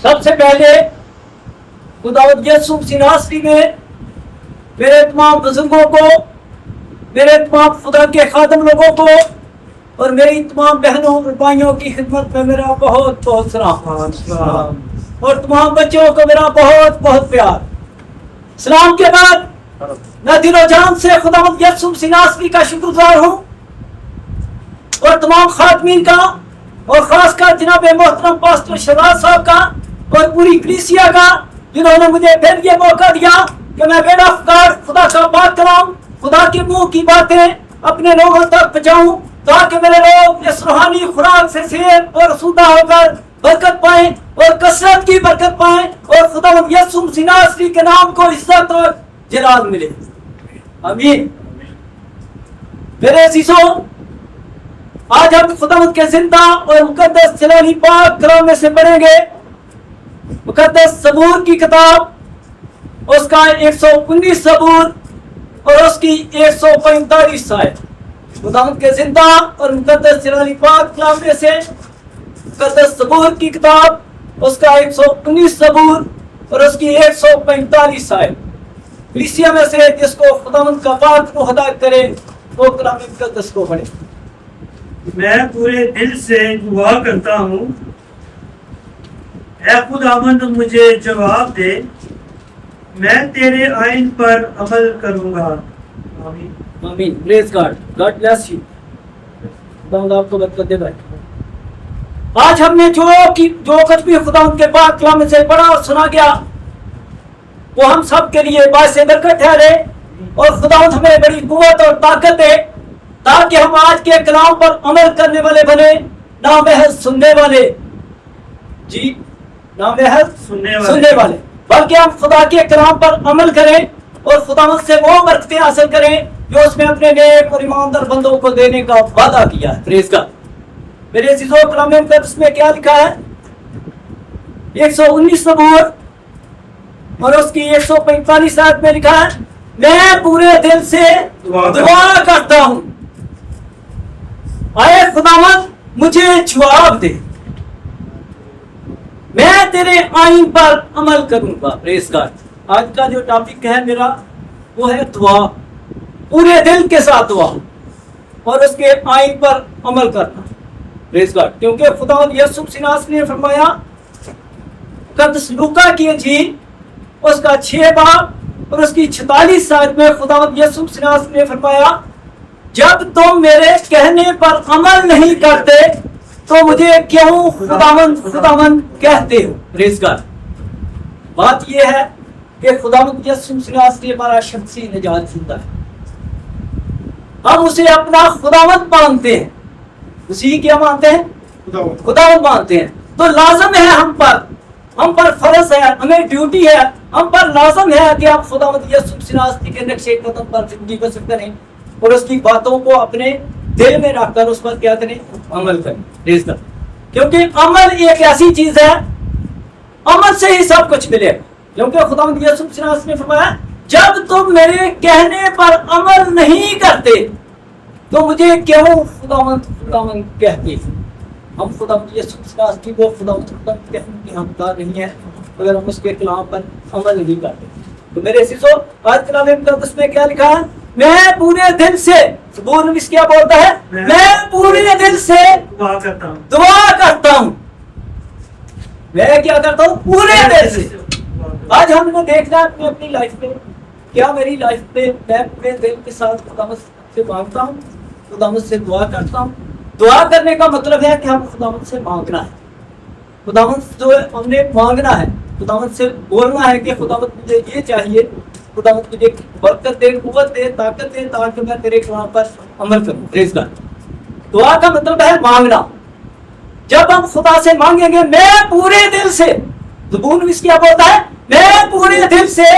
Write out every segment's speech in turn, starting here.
سب سے پہلے خداوند یسوع مسیح ناصری میں میرے تمام بزرگوں کو، میرے تمام خدا کے خادم لوگوں کو اور میری تمام بہنوں اور بھائیوں کی خدمت میں میرا بہت بہت سلام، اور تمام بچوں کو میرا بہت بہت پیار۔ سلام کے بعد میں دل و جان سے خداوند یسوع مسیح ناصری کا شکر گزار ہوں، اور تمام خادمین کا، اور خاص کر جناب محترم پاسٹر شہزاد صاحب کا اور پوری کلیسیا کا، جنہوں نے مجھے پھر یہ موقع دیا کہ میں بیڑا فکار خدا کا بات کراؤں، خدا کے منہ کی باتیں اپنے لوگوں تک پہنچاؤں، تاکہ میرے لوگ اس روحانی خوراک سے صحت اور سودہ ہو کر برکت پائیں اور کثرت کی برکت پائیں، اور خداوند یسوع مسیح ناصری کے نام کو عزت اور جلال ملے۔ آمین۔ میرے عزیزوں، آج ہم خداوند کے زندہ اور مقدس جلالی پاک کلام میں سے پڑھیں گے مقدس زبور کی کتاب، اس کا 119 زبور اور اس کی 145 آیت۔ خداوند کے زندہ اور مقدس جلالی پاک کلام میں سے مقدس زبور کی کتاب، اس کا 119 زبور اور اس کی 145 آیت۔ کلیسیا میں سے جس کو خداوند کا پاک روح ہدایت کرے وہ کلام مقدس کو پڑھے۔ میں پورے دل سے دعا کرتا ہوں، اے خداوند مجھے جواب دے، میں تیرے آئین پر عمل کروں گا۔ آمین۔ آمین۔ پریز گاڈ، گاڈ بلیس یو۔ خداوند آپ کو برکت دے بھائی۔ آج ہم نے جو کچھ بھی خداوند کے پاک کلام میں سے پڑھا اور سنا گیا وہ ہم سب کے لیے باعث برکت ٹھہرے، اور خداوند ہمیں بڑی قوت اور طاقت دے تاکہ ہم آج کے کلام پر عمل کرنے والے بنے، نہ محض سننے والے، جی نہ محض سننے والے، بلکہ ہم خدا کے کلام پر عمل کریں اور خداوند سے وہ برکتیں حاصل کریں جو اس میں اپنے نیک اور ایماندار بندوں کو دینے کا وعدہ کیا ہے۔ پریز گاڈ۔ میرے عزیزوں، کلام مقدس میں کیا لکھا ہے؟ 119 زبور اور اس کی 145 آیت میں لکھا ہے، میں پورے دل سے دعا کرتا ہوں، اے خداوند مجھے جواب دے، میں تیرے آئین پر عمل کروں گا۔ پریز گاڈ۔ آج کا جو ٹاپک ہے میرا وہ ہے دعا، پورے دل کے ساتھ دعا اور اس کے آئین پر عمل کرنا۔ پریز گاڈ۔ کیونکہ خداوند یسوع مسیح ناصری نے فرمایا، مقدس لوکا کی انجیل اس کا 6 باب اور اس کی 46 آیت میں خداوند یسوع مسیح ناصری نے فرمایا، جب تم میرے کہنے پر عمل نہیں کرتے تو مجھے کیوں خداوند خداوند کہتے ہو؟ پریز گاڈ۔ بات یہ ہے کہ خداوند یسوع مسیح ناصری ہمارا شخصی نجات دہندہ ہے، ہم اسے اپنا خداوند مانتے ہیں۔ اسی کیا مانتے ہیں؟ خداوند مانتے ہیں۔ تو لازم ہے ہم پر فرض ہے، ہمیں ڈیوٹی ہے، ہم پر لازم ہے کہ ہم خداوند یسوع مسیح ناصری کے نقشے قدم پر زندگی بسر کریں اور اس کی باتوں کو اپنے دل میں رکھ کر اس پر کیا کریں؟ عمل کریں۔ پریز گاڈ۔ کیونکہ عمل ایک ایسی چیز ہے، عمل سے ہی سب کچھ ملے، کیونکہ خداوند یسوع مسیح ناصری نے فرمایا، جب تم میرے کہنے پر عمل نہیں کرتے تو مجھے کیوں خداوند خداوند کہتے؟ ہم خداوند یسوع مسیح ناصری کو خداوند خداوند کہنے کے حقدار نہیں ہیں اگر ہم اس کے کلام پر عمل نہیں کرتے۔ تو میرے عزیزوں، آج کلام مقدس میں کیا لکھا ہے؟ میں پورے دل سے، زبور نویس کیا بولتا ہے؟ میں پورے دل سے دعا کرتا ہوں۔ میں کیا کرتا ہوں؟ پورے دل سے۔ آج ہم نے دیکھنا ہے اپنی لائف میں، کیا میری لائف میں میں پورے دل کے ساتھ خداوند سے مانگتا ہوں، خداوند سے دعا کرتا ہوں؟ دعا کرنے کا مطلب ہے کہ ہم خداوند سے مانگنا ہے، خداوند جو ہم نے مانگنا ہے، خداوند سے بولنا ہے کہ خداوند مجھے یہ چاہیے، خداوند مجھے برکت دے، قوت دے، طاقت دے تاکہ میں تیرے کلام پر عمل کروں۔ پریز گاڈ۔ دعا کا مطلب ہے مانگنا۔ جب ہم خدا سے مانگیں گے میں پورے دل سے، زبور نویس کیا بولتا ہے؟ میں پورے دل سے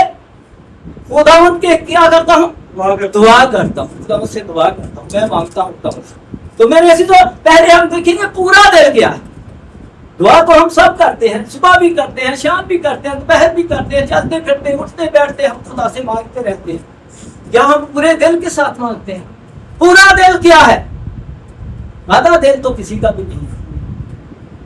خداوند کے کیا کرتا ہوں؟ دعا کرتا ہوں، خداوند سے دعا کرتا ہوں، میں مانگتا ہوں خداوند سے۔ تو میرے عزیزوں، پہلے ہم دیکھیں گے پورا دل کیا ہے۔ دعا تو ہم سب کرتے ہیں، صبح بھی کرتے ہیں، شام بھی کرتے ہیں، دوپہر بھی کرتے ہیں، چلتے پھرتے اٹھتے بیٹھتے ہم خدا سے مانگتے رہتے ہیں۔ کیا ہم پورے دل کے ساتھ مانگتے ہیں؟ پورا دل کیا ہے؟ آدھا دل تو کسی کا بھی نہیں ہے۔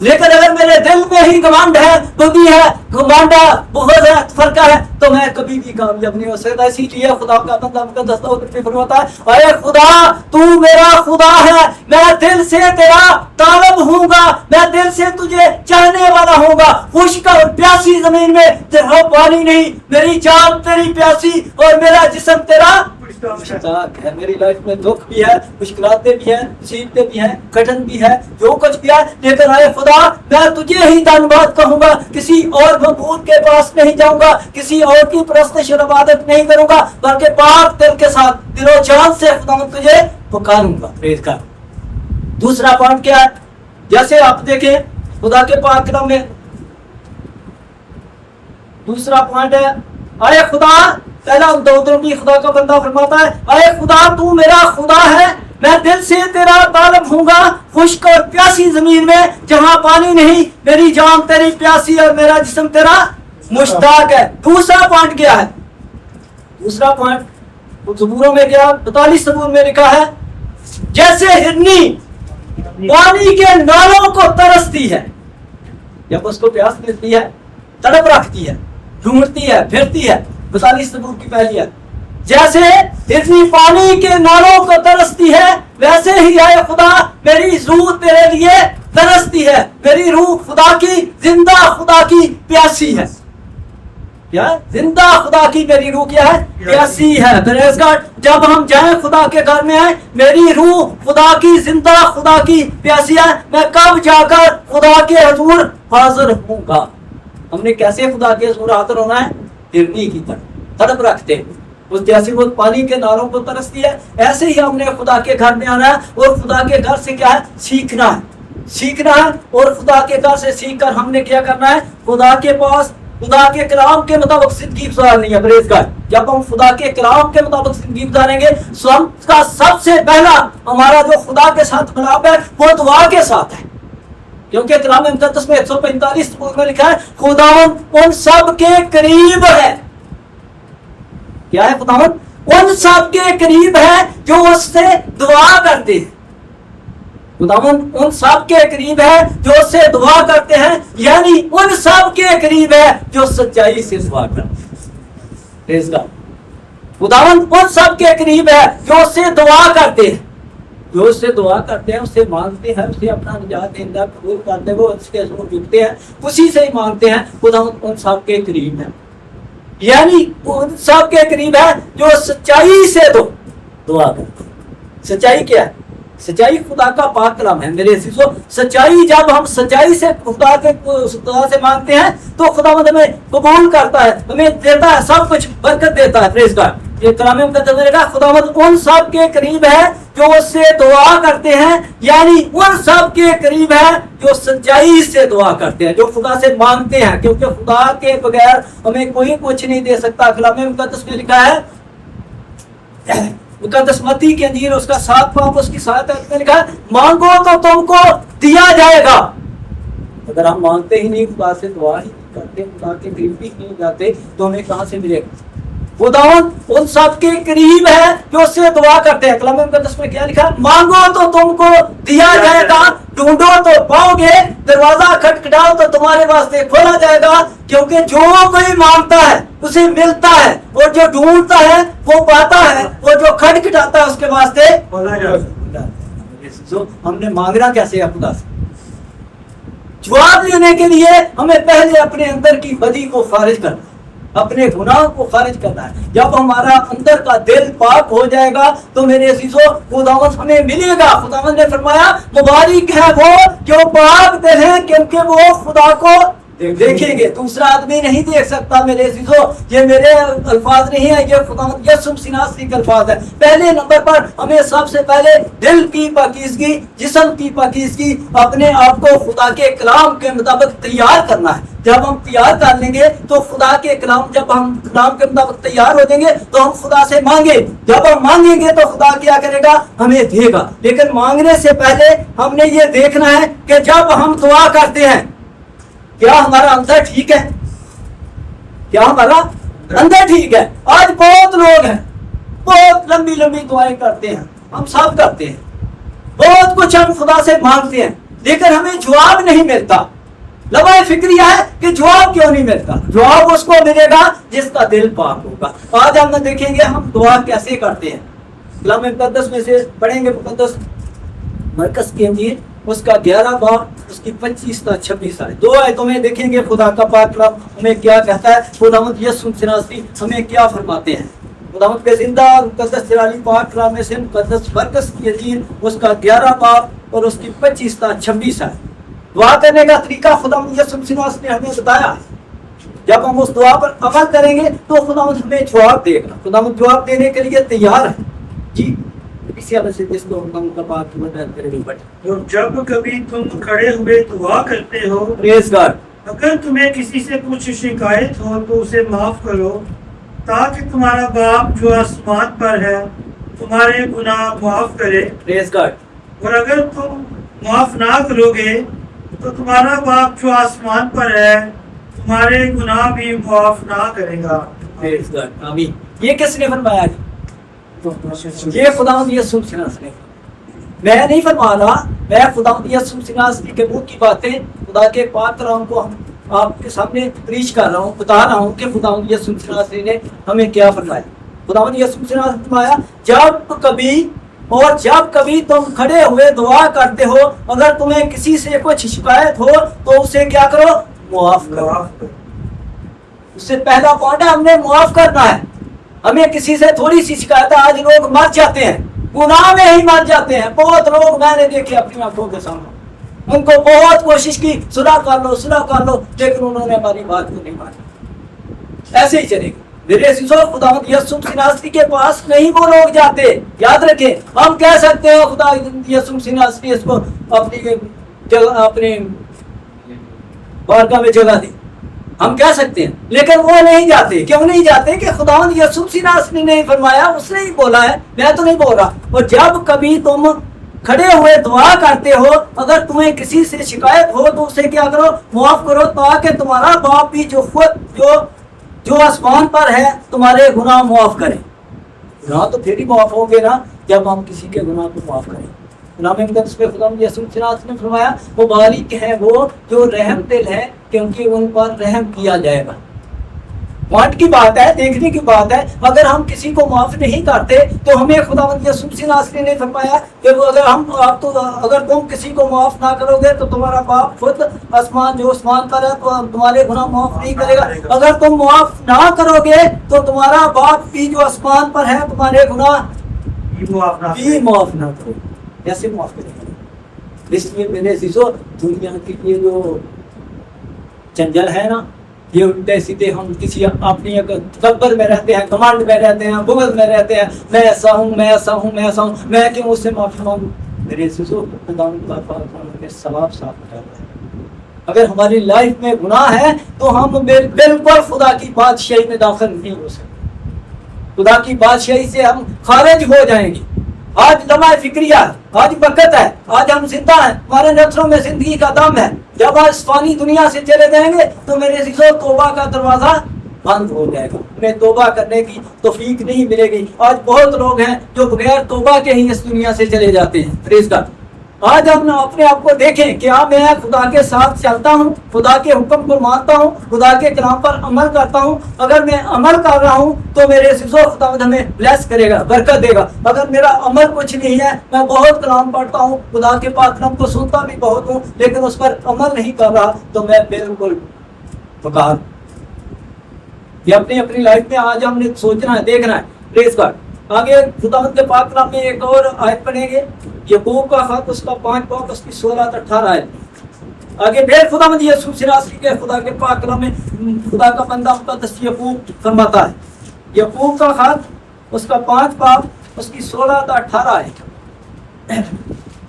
لیکن اگر میرے دل میں ہی گھمنڈ ہے، بدی ہے، گھمنڈ ہے، بغض ہے، فرقہ ہے، تو میں کبھی بھی کامیاب نہیں ہو سکتا۔ اسی لیے خدا کا بندہ مقدس طور فرماتا ہے، اے خدا تو میرا خدا ہے، میں دل سے تیرا طالب ہوں گا، میں دل سے تجھے چاہنے والا ہوں گا۔ خشک اور پیاسی زمین میں تیرا پانی نہیں، میری جان تیری پیاسی اور میرا جسم تیرا مشتاق ہے۔ میری لائف میں دکھ بھی ہے، مشکلاتیں بھی ہیں، مصیبتیں بھی ہیں، کٹھن بھی ہے، جو کچھ بھی ہے، لیکن اے خدا میں تجھے ہی دھنیواد کہوں گا، کسی اور معبود کے پاس نہیں جاؤں گا، کسی اور کی پرستش اور عبادت نہیں کروں گا، بلکہ پاک دل کے ساتھ دل و جان سے خدا میں تجھے پکاروں گا۔ پریز گاڈ۔ دوسرا پوائنٹ کیا ہے؟ جیسے آپ دیکھیں خدا کے پاک کلام میں دوسرا پوائنٹ ہے، اے خدا، پہلا داؤد کی خدا کا بندہ فرماتا ہے، اے خدا تو میرا خدا ہے، میں دل سے تیرا طالب ہوں گا، خشک اور پیاسی زمین میں جہاں پانی نہیں، میری جان تیری پیاسی اور میرا جسم تیرا مشتاق ہے۔ دوسرا پوائنٹ کیا ہے؟ دوسرا پوائنٹ زبوروں میں کیا 42 زبور میں لکھا ہے، جیسے ہرنی پانی کے نالوں کو ترستی ہے، جب اس کو پیاس ملتی ہے، تڑپ رکھتی ہے، ڈھونڈتی ہے، پھرتی ہے۔ 42 زبور کی پہلی ہے، جیسے اتنی پانی کے نالوں کو ترستی ہے، ویسے ہی اے خدا میری روح تیرے لیے ترستی ہے، میری روح خدا کی، زندہ خدا کی پیاسی ہے۔ کیا زندہ خدا کی میری روح کیا ہے؟ پیاسی ہے۔ پریز گاڈ۔ جب ہم جائیں خدا کے گھر میں آئیں، میری روح خدا کی، زندہ خدا کی پیاسی ہے، میں کب جا کر خدا کے حضور حاضر ہوں گا۔ ہم نے کیسے خدا کے حضور حاضر ہونا ہے؟ ہرنی کی طرح تڑپ رکھتے ہیں، اس جیسے وہ پانی کے نالوں کو ترستی ہے، ایسے ہی ہم نے خدا کے گھر میں آنا ہے، اور خدا کے گھر سے کیا ہے؟ سیکھنا ہے، سیکھنا ہے، اور خدا کے گھر سے سیکھ کر ہم نے کیا کرنا ہے؟ خدا کے پاس خدا کے کلام کے مطابق زندگی گزارنی ہے۔ پریز گاڈ۔ جب ہم خدا کے کلام کے مطابق زندگی گزاریں گے، ہم کا سب سے پہلا ہمارا جو خدا کے ساتھ ملاپ ہے وہ دعا کے ساتھ ہے، کیونکہ کلام مقدس میں 145 میں لکھا ہے، خداوند ان سب کے قریب ہے۔ کیا ہے؟ خداوند ان سب کے قریب ہے جو اس سے دعا کرتے ہیں۔ خداوند ان سب کے قریب ہے جو اس سے دعا کرتے ہیں، یعنی ان سب کے قریب ہے جو سچائی سے دعا کرتے ہیں۔ خداوند ان سب کے قریب ہے جو اس سے دعا کرتے ہیں، جو اس سے دعا کرتے ہیں، اس سے مانگتے ہیں، اس سے اپنا نجات دہندہ قبول کرتے ہیں، وہ اس کے حضور جھکتے ہیں، اسی سے ہی مانگتے ہیں۔ خداوند ان سب کے قریب ہے، یعنی ان سب کے قریب ہے جو سچائی سے دعا کرتے ہیں۔ سچائی کیا ہے؟ سچائی خدا کا پاک کلام ہے میرے عزیزو۔ سچائی، جب ہم سچائی سے خدا سے مانگتے ہیں تو خداوند ہمیں قبول کرتا ہے، ہمیں دیتا ہے، سب کچھ برکت دیتا ہے۔ پریز گاڈ۔ یہ کلام مقدس میں لکھا، خداوند ان سب کے قریب ہے جو اس سے دعا کرتے ہیں، یعنی ان سب کے قریب ہے جو سچائی سے دعا کرتے ہیں، جو خدا سے مانگتے ہیں، کیونکہ خدا کے بغیر ہمیں کوئی کچھ نہیں دے سکتا۔ کلام مقدس میں لکھا ہے، مقدس متی کی انجیل اس کا 7 باب اس کی 7 آیت میں لکھا ہے، مانگو تو تم کو دیا جائے گا۔ اگر ہم مانگتے ہی نہیں، خدا سے دعا ہی نہیں کرتے، خدا کے قریب ہی نہیں جاتے، تو ہمیں کہاں سے ملے گا؟ خداوند ان سب کے قریب ہے جو اس سے دعا کرتے ہیں۔ کلام مقدس میں کیا لکھا ہے؟ مانگو تو تم کو دیا جائے گا، ڈھونڈو تو پاؤ گے، دروازہ کھٹکھٹاؤ تو تمہارے واسطے کھولا جائے گا، کیونکہ جو کوئی مانگتا ہے اسے ملتا ہے، اور جو ڈھونڈتا ہے وہ پاتا ہے، اور جو کھٹکھٹاتا ہے اس کے واسطے کھولا جائے گا۔ ہم نے مانگنا کیسے ہے خدا سے؟ جواب لینے کے لیے ہمیں پہلے اپنے اندر کی بدی کو خارج کرنا ہے، اپنے گناہ کو خارج کرنا ہے۔ جب ہمارا اندر کا دل پاک ہو جائے گا تو میرے عزیزو خداوند ہمیں ملے گا۔ خداوند نے فرمایا، مبارک ہے وہ جو پاک دل ہیں، کیونکہ وہ خدا کو دیکھیں گے۔ دوسرا آدمی نہیں دیکھ سکتا میرے عزیزو، یہ میرے الفاظ نہیں ہیں، یہ خداوند یسوع مسیح ناصری کے الفاظ ہیں۔ پہلے نمبر پر ہمیں سب سے پہلے دل کی پاکیزگی، جسم کی پاکیزگی، اپنے آپ کو خدا کے کلام کے مطابق تیار کرنا ہے۔ جب ہم تیار کر لیں گے تو خدا کے کلام، جب ہم کلام کے مطابق تیار ہو جائیں گے تو ہم خدا سے مانگے، جب ہم مانگیں گے تو خدا کیا کرے گا؟ ہمیں دے گا۔ لیکن مانگنے سے پہلے ہم نے یہ دیکھنا ہے کہ جب ہم دعا کرتے ہیں کیا ہمارا اندر ٹھیک ہے؟ کیا ہمارا اندر ٹھیک ہے؟ آج بہت لوگ ہیں، بہت لمبی لمبی دعائیں کرتے ہیں، ہم سب کرتے ہیں، بہت کچھ ہم خدا سے مانگتے ہیں، لیکن ہمیں جواب نہیں ملتا. لمحہ فکریہ ہے کہ جواب کیوں نہیں ملتا. جواب اس کو ملے گا جس کا دل پاک ہوگا. آج ہم دیکھیں گے ہم دعا کیسے کرتے ہیں. کلام مقدس میں سے پڑھیں گے مقدس مرکز کی انجیل اس کا 11 باب اس کی 25 تا 26 آئے. 2 آیتوں میں دیکھیں گے خدا کا پاک کلام ہمیں کیا کہتا ہے. خداوند یسوع مسیح ہمیں کیا فرماتے ہیں. خداوند کے زندہ اور مقدس جلالی پاک کلام میں سے مقدس مرکز کی انجیل اس کا 11 باب اور اس کی 25 تا 26 آئے. دعا کرنے کا طریقہ خداوند یسوع مسیح نے ہمیں بتایا ہے. جب ہم اس دعا پر عمل کریں گے تو خداوند ہمیں جواب دے گا. خداوند جواب دینے کے لیے تیار ہے. جی اسی حالت سے جس کو ہم کا پاک کی مدد کرے گی. اور جب کبھی تم کھڑے ہوئے دعا کرتے ہو پریز گاڈ. اگر تمہیں کسی سے کچھ شکایت ہو تو اسے معاف کرو تاکہ تمہارا باپ جو آسمان پر ہے تمہارے گناہ معاف کرے. پریز گاڈ. اور اگر تم معاف نہ کرو گے تو تمہارا باپ جو آسمان پر ہے تمہارے گناہ بھی معاف نہ کرے گا. پریز گاڈ. آمین. یہ کس نے فرمایا؟ یہ خداوند یسوع مسیح نے. میں نہیں فرما رہا, میں خداوند یسوع مسیح کے منہ کی باتیں خدا کے پاک کلام کو آپ کے سامنے پیش کر رہا ہوں, بتا رہا ہوں کہ خداوند یسوع مسیح نے ہمیں کیا فرمایا. خداوند یسوع مسیح نے فرمایا جب کبھی تم کھڑے ہوئے دعا کرتے ہو اگر تمہیں کسی سے کچھ شکایت ہو تو اسے کیا کرو؟ معاف کرو. اس سے پہلا پوائنٹ ہے ہم نے معاف کرنا ہے. ہمیں کسی سے تھوڑی سی شکایت ہے. آج لوگ مر جاتے ہیں, گناہ میں ہی مر جاتے ہیں. بہت لوگ میں نے دیکھے اپنی آنکھوں کے سامنے, ان کو بہت کوشش کی صلح کر لو لیکن انہوں نے ہماری بات کو نہیں مانی. ایسے ہی چلے گا. میرے عزیزو, خداوند یسوع مسیح کے پاس نہیں وہ لوگ جاتے. یاد رکھیں, ہم کہہ سکتے ہیں خدا یسوع مسیح اس کو اپنی بارگاہ میں جگہ دی, ہم کہہ سکتے ہیں, لیکن وہ نہیں جاتے. کیوں نہیں جاتے؟ کہ خداوند یسوع مسیح نے نہیں فرمایا, اس نے ہی بولا ہے, میں تو نہیں بول رہا. اور جب کبھی تم کھڑے ہوئے دعا کرتے ہو اگر تمہیں کسی سے شکایت ہو تو اسے کیا کرو؟ معاف کرو تاکہ تمہارا باپ بھی جو آسمان پر ہے تمہارے گناہ معاف کرے. گناہ تو پھر ہی معاف ہوں گے نا جب ہم کسی کے گناہ کو معاف کریں. کلام مقدس میں خداوند یسوع مسیح نے فرمایا مبارک ہے وہ جو رحم دل ہے کیونکہ ان پر رحم کیا جائے گا. پوائنٹ کی بات ہے, دیکھنے کی بات ہے. اگر ہم کسی کو معاف نہیں کرتے تو ہمیں خداوند یسوع مسیح نے فرمایا کہ اگر تم کسی کو معاف نہ کرو گے تو تمہارا باپ خود آسمان پر ہے تو تمہارے گناہ معاف نہیں کرے گا. اگر تم معاف نہ کرو گے تو تمہارا باپ بھی جو آسمان پر ہے تمہارے گناہ بھی معاف نہ کرے. ایسے معاف کرے گا. اس لیے میرے عزیزو, دنیا کی یہ جو چنجل ہے نا, یہ الٹے سیدھے ہم کسی اپنی تکبر میں رہتے ہیں, کمانڈ میں رہتے ہیں, بغض میں رہتے ہیں. میں ایسا ہوں, میں کیوں اس سے معافی مانگوں. میرے عزیزو, خداوند کا پاک نے ثواب صاف بتایا ہے. اگر ہماری لائف میں گناہ ہے تو ہم بالکل خدا کی بادشاہی میں داخل نہیں ہو سکتے. خدا کی بادشاہی سے ہم خارج ہو جائیں گے. آج لمحہ فکریہ, آج وقت ہے, آج ہم زندہ ہیں, ہمارے نفسوں میں زندگی کا دم ہے. جب آج فانی دنیا سے چلے جائیں گے تو میرے عزیزو توبہ کا دروازہ بند ہو جائے گا. ہمیں توبہ کرنے کی توفیق نہیں ملے گی. آج بہت لوگ ہیں جو بغیر توبہ کے ہی اس دنیا سے چلے جاتے ہیں. پریز گاڈ. آج ہم اپنے آپ کو دیکھیں, کیا میں خدا کے ساتھ چلتا ہوں, خدا کے حکم کو مانتا ہوں, خدا کے کلام پر عمل کرتا ہوں؟ اگر میں عمل کر رہا ہوں تو میرے عزیزو خداوند ہمیں بلیس کرے گا, برکت دے گا. اگر میرا عمل کچھ نہیں ہے, میں بہت کلام پڑھتا ہوں, خدا کے پاک کلام کو سنتا بھی بہت ہوں, لیکن اس پر عمل نہیں کر رہا تو میں بالکل بیکار. یہ اپنی لائف میں آج ہم نے سوچنا ہے, دیکھنا ہے. پریز گاڈ. آگے خداوند کے پاک کلام میں ایک اور آیت پڑھیں گے, یعقوب کا خط اس کا 5 باب اس کی 16 تا 18 آیت. آگے پھر خداوند یسوع مسیح کے خدا کے پاک کلام میں خدا کا بندہ مقدس یعقوب فرماتا ہے, یعقوب کا خط اس کا 5 باب اس کی 16 تا 18 آیت.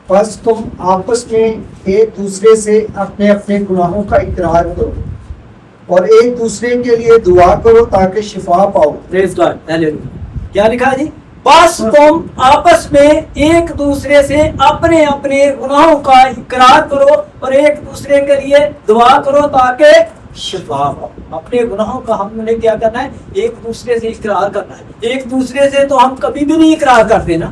بس تم آپس میں ایک دوسرے سے اپنے اپنے گناہوں کا اقرار کرو اور ایک دوسرے کے لیے دعا کرو تاکہ شفا پاؤ. پریز گاڈ. ہیلیلویا. کیا لکھا ہے جی؟ بس تم آپس میں ایک دوسرے سے اپنے اپنے گناہوں کا اقرار کرو اور ایک دوسرے کے لیے دعا کرو تاکہ شفا پاؤ. اپنے گناہوں کا ہم نے کیا کرنا ہے؟ ایک دوسرے سے اقرار کرنا ہے. ایک دوسرے سے تو ہم کبھی بھی نہیں اقرار کرتے نا.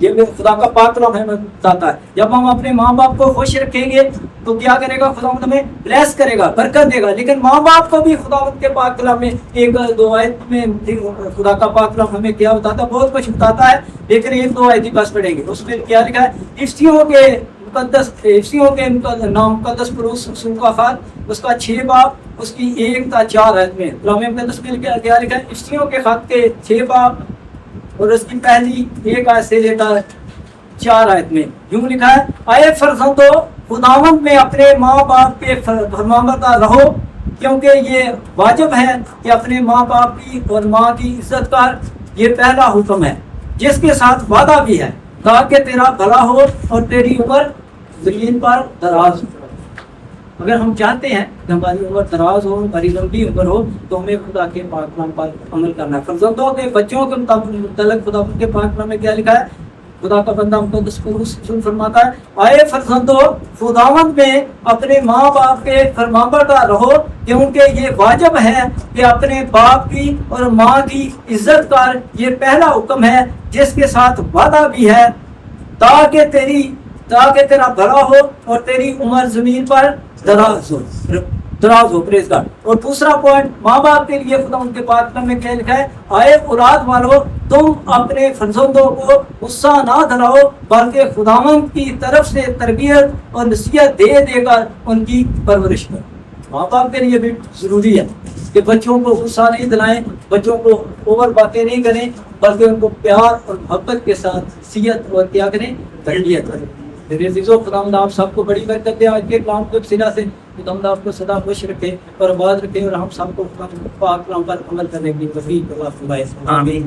یہ میں خدا کا پاک کلام ہمیں بتاتا ہے. جب ہم اپنے ماں باپ کو خوش رکھیں گے تو کیا کرے گا؟ خداوند ہمیں بلیس کرے گا، برکت دے گا. لیکن ماں باپ کو بھی خداوند کے پاک کلام میں ایک دو آیت میں خدا کا پاک کلام ہمیں کیا بتاتا ہے؟ بہت کچھ بتاتا ہے، لیکن ایک دو آیت ہی بس پڑھیں گے. اس میں کیا لکھا ہے؟ افسیوں کے نام مقدس پروس کا خط، اس کا 6 باب، اس کی 1 تا 4 آیت میں کلام مقدس میں کیا لکھا ہے؟ افسیوں کے خط کے 6 باب اور اس کی پہلی 1 آیت سے لے کر 4 آیت میں یوں لکھا ہے: اے فرزندو، خداوند میں اپنے ماں باپ کے فرمانبردار رہو، کیونکہ یہ واجب ہے کہ اپنے ماں باپ کی اور ماں کی عزت کر. یہ پہلا حکم ہے جس کے ساتھ وعدہ بھی ہے، تاکہ تیرا بھلا ہو اور تیری عمر زمین پر دراز ہو. اگر ہم چاہتے ہیں کہ ہماری عمر دراز ہو، ہماری لمبی عمر ہو، تو ہمیں خدا کے پاک کلام پر عمل کرنا ہے. فرزندوں کے بچوں کے متعلق خدا کے پاک کلام میں کیا لکھا ہے؟ خدا کا بندہ مقدس پروس فرماتا ہے: اے فرزندو، خداوند میں اپنے ماں باپ کے فرمانبردار رہو، کیونکہ یہ واجب ہے کہ اپنے باپ کی اور ماں کی عزت کر. یہ پہلا حکم ہے جس کے ساتھ وعدہ بھی ہے، تاکہ تیرا بھلا ہو اور تیری عمر زمین پر دراز ہو. پریز گاڈ. اور دوسرا پوائنٹ ماں باپ کے لیے خدا ان کے پاک کلام میں کیا لکھا ہے؟ اے اولاد والو، تم اپنے فرزندوں کو غصہ نہ دلاؤ، بلکہ خداوند کی طرف سے تربیت اور نصیحت دے کر ان کی پرورش کرو. ماں باپ کے لیے بھی ضروری ہے کہ بچوں کو غصہ نہیں دلائیں، بچوں کو اوور باتیں نہیں کریں، بلکہ ان کو پیار اور محبت کے ساتھ نصیحت اور کیا کریں؟ تربیت کریں. میرے عزیزو، خداوند آپ سب کو بڑی برکت دے. آج کے کلام کو سلا سے خداوند آپ کو سدا خوش رکھے اور آباد رکھے، اور ہم سب کو پاک کلام پر عمل کرنے کی توفیق عطا فرمائے. آمین.